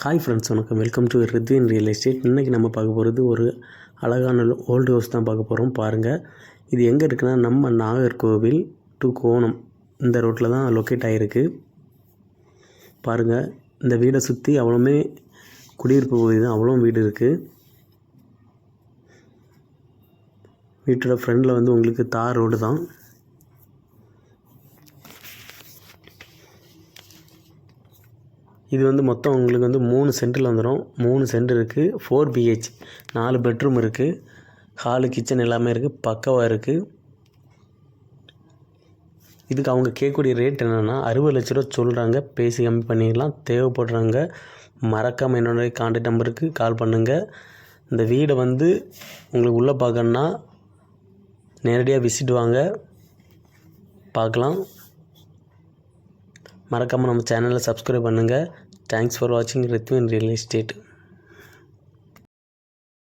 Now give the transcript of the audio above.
Hi friends, வணக்கம். Welcome to Rithvin real estate. இன்றைக்கி நம்ம பார்க்க போகிறது ஒரு அழகான ஓல்டு ஹவுஸ் தான் பார்க்க போகிறோம். பாருங்கள், இது எங்கே இருக்குன்னா நம்ம நாகர்கோவில் டு கோணம் இந்த ரோட்டில் தான் லொக்கேட் ஆகிருக்கு. பாருங்கள், இந்த வீடை சுற்றி அவ்வளோமே குடியிருப்பு பகுதி தான், அவ்வளோ வீடு இருக்குது. வீட்டோட ஃப்ரெண்டில் வந்து உங்களுக்கு தார் ரோடு தான். இது வந்து மொத்தம் உங்களுக்கு வந்து 3 சென்டில் வந்துடும். 3 சென்ட் இருக்குது. 4 BH, 4 பெட்ரூம் இருக்குது. ஹாலு, கிச்சன் எல்லாமே இருக்குது. பக்காவாக இருக்குது. இதுக்கு அவங்க கேட்கக்கூடிய ரேட் என்னென்னா 60 லட்ச ரூபா சொல்கிறாங்க. பேசி கம்மி பண்ணிடலாம். தேவைப்படுறாங்க மறக்காமல் என்னோடய கான்டாக்ட் நம்பருக்கு கால் பண்ணுங்கள். இந்த வீடை வந்து உங்களுக்கு உள்ளே பார்க்கணுன்னா நேரடியாக விசிட் வாங்க, பார்க்கலாம். மறக்காமல் நம்ம சேனலை சப்ஸ்கிரைப் பண்ணுங்கள். தேங்க்ஸ் ஃபார் வாட்சிங் ரித்வின் ரியல் எஸ்டேட்.